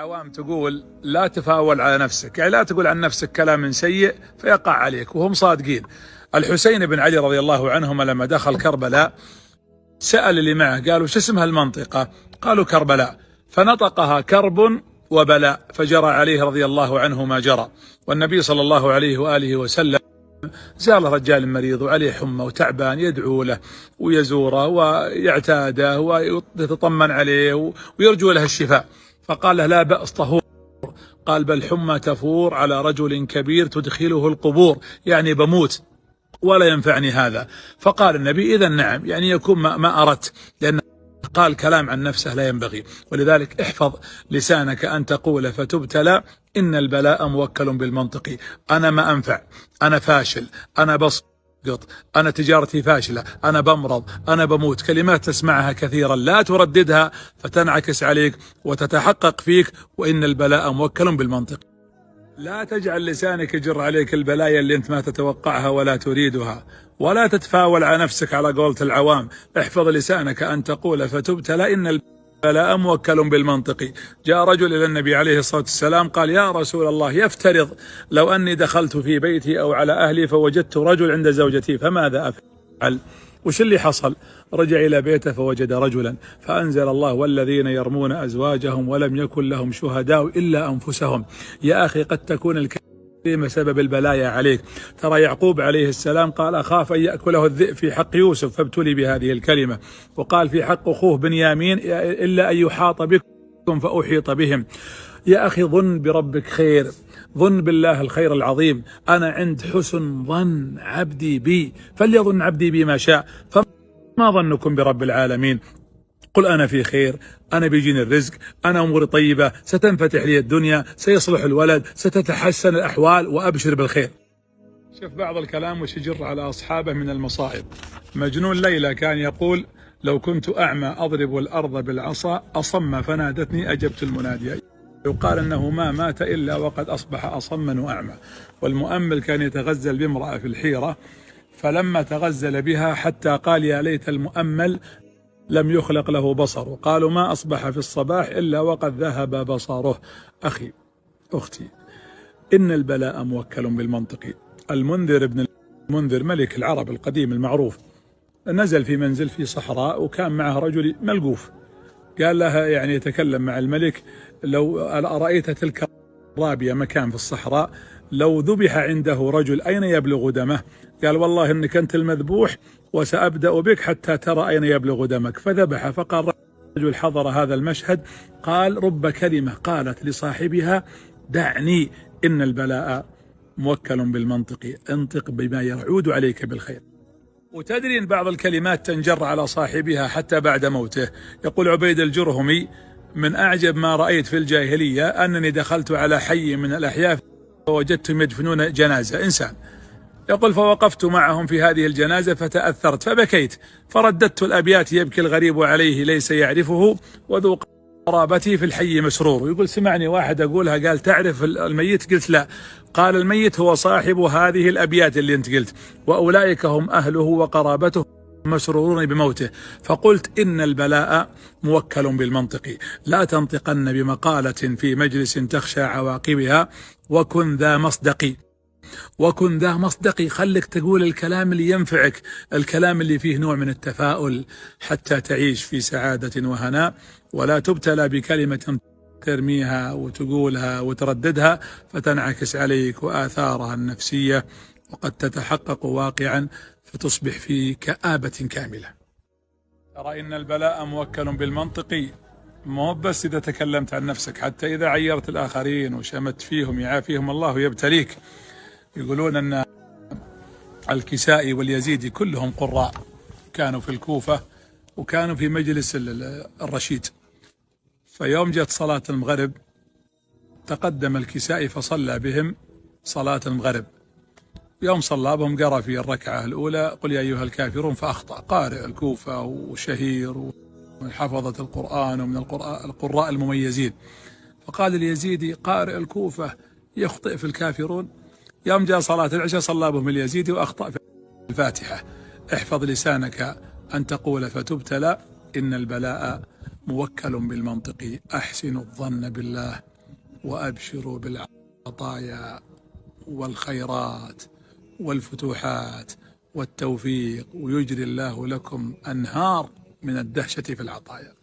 عوام تقول لا تفاول على نفسك، يعني لا تقول عن نفسك كلام سيء فيقع عليك، وهم صادقين. الحسين بن علي رضي الله عنهما لما دخل كربلاء سأل اللي معه، قالوا شو اسمها المنطقة؟ قالوا كربلاء، فنطقها كرب وبلاء، فجرى عليه رضي الله عنه ما جرى. والنبي صلى الله عليه وآله وسلم زار رجال مريض وعليه حمى وتعبان، يدعو له ويزوره ويعتاده ويتطمن عليه ويرجو له الشفاء، فقال له لا بأس طهور. قال بل حمى تفور على رجل كبير تدخله القبور، يعني بموت ولا ينفعني هذا. فقال النبي إذا نعم، يعني يكون ما أردت، لأن قال كلام عن نفسه لا ينبغي. ولذلك احفظ لسانك أن تقول فتبتلى إن البلاء موكل بالمنطق. أنا ما أنفع، أنا فاشل، أنا بسقط، أنا تجارتي فاشلة، أنا بمرض، أنا بموت، كلمات تسمعها كثيرا لا ترددها فتنعكس عليك وتتحقق فيك، وإن البلاء موكل بالمنطق. لا تجعل لسانك يجر عليك البلايا اللي انت ما تتوقعها ولا تريدها، ولا تتفاول على نفسك على قولة العوام. احفظ لسانك أن تقول فتبتلى إن البلاء موكل بالمنطق. جاء رجل إلى النبي عليه الصلاة والسلام قال يا رسول الله، يفترض لو أني دخلت في بيتي أو على أهلي فوجدت رجل عند زوجتي فماذا أفعل؟ وش اللي حصل؟ رجع إلى بيته فوجد رجلا، فأنزل الله والذين يرمون أزواجهم ولم يكن لهم شهداء إلا أنفسهم. يا أخي قد تكون الكلمة سبب البلايا عليك. ترى يعقوب عليه السلام قال أخاف أن يأكله الذئب في حق يوسف فابتلي بهذه الكلمة، وقال في حق أخوه بنيامين إلا أن يحاط بكم فأحيط بهم. يا أخي ظن بربك خير، ظن بالله الخير العظيم. أنا عند حسن ظن عبدي بي فليظن عبدي بي ما شاء، فما ظنكم برب العالمين؟ قل أنا في خير، أنا بيجيني الرزق، أنا أموري طيبة، ستنفتح لي الدنيا، سيصلح الولد، ستتحسن الأحوال، وأبشر بالخير. شوف بعض الكلام وش يجر على أصحابه من المصائب. مجنون ليلى كان يقول لو كنت أعمى أضرب الأرض بالعصا أصم فنادتني أجبت المنادي. يقال أنه ما مات إلا وقد أصبح أصما وأعمى. والمؤمل كان يتغزل بامرأة في الحيرة، فلما تغزل بها حتى قال يا ليت المؤمل لم يخلق له بصر، وقالوا ما أصبح في الصباح إلا وقد ذهب بصره. أخي أختي، إن البلاء موكل بالمنطق. المنذر ابن المنذر ملك العرب القديم المعروف نزل في منزل في صحراء، وكان معه رجل ملقوف. قال لها يعني يتكلم مع الملك لو رأيت تلك الرابية مكان في الصحراء لو ذبح عنده رجل أين يبلغ دمه؟ قال والله إنك أنت المذبوح وسأبدأ بك حتى ترى أين يبلغ دمك. فذبح. فقال رجل حضر هذا المشهد قال رب كلمة قالت لصاحبها دعني إن البلاء موكل بالمنطق، انطق بما يعود عليك بالخير. وتدري أن بعض الكلمات تنجر على صاحبها حتى بعد موته. يقول عبيد الجرهمي من أعجب ما رأيت في الجاهلية أنني دخلت على حي من الأحياء فوجدتهم يدفنون جنازة إنسان، يقول فوقفت معهم في هذه الجنازة فتأثرت فبكيت، فرددت الأبيات يبكي الغريب عليه ليس يعرفه وذو قرابتي في الحي مسرور. يقول سمعني واحد أقولها قال تعرف الميت؟ قلت لا. قال الميت هو صاحب هذه الأبيات اللي أنت قلت، وأولئك هم أهله وقرابته مسرورون بموته. فقلت إن البلاء موكل بالمنطق. لا تنطقن بمقالة في مجلس تخشى عواقبها وكن ذا مصدق، وكن ذا مصدق. خلك تقول الكلام اللي ينفعك، الكلام اللي فيه نوع من التفاؤل حتى تعيش في سعادة وهناء، ولا تبتلى بكلمة ترميها وتقولها وترددها فتنعكس عليك وآثارها النفسية وقد تتحقق واقعا فتصبح في كآبة كاملة. ترى إن البلاء موكل بالمنطق، مو بس إذا تكلمت عن نفسك، حتى إذا عيرت الآخرين وشمت فيهم يعافيهم الله يبتليك. يقولون أن الكسائي واليزيدي كلهم قراء، كانوا في الكوفة وكانوا في مجلس الرشيد. فيوم جت صلاة المغرب تقدم الكسائي فصلى بهم صلاة المغرب. يوم صلى بهم قرأ في الركعة الأولى قل يا أيها الكافرون فأخطأ. قارئ الكوفة وشهير ومن حفظة القرآن ومن القراء المميزين. فقال اليزيدي قارئ الكوفة يخطئ في الكافرون. يوم جاء صلاة العشاء صلى بهم اليزيدي وأخطأ في الفاتحة. احفظ لسانك أن تقول فتبتلى إن البلاء موكل بالمنطق. أحسن الظن بالله وأبشروا بالعطايا والخيرات والفتوحات والتوفيق، ويجري الله لكم أنهار من الدهشة في العطايا.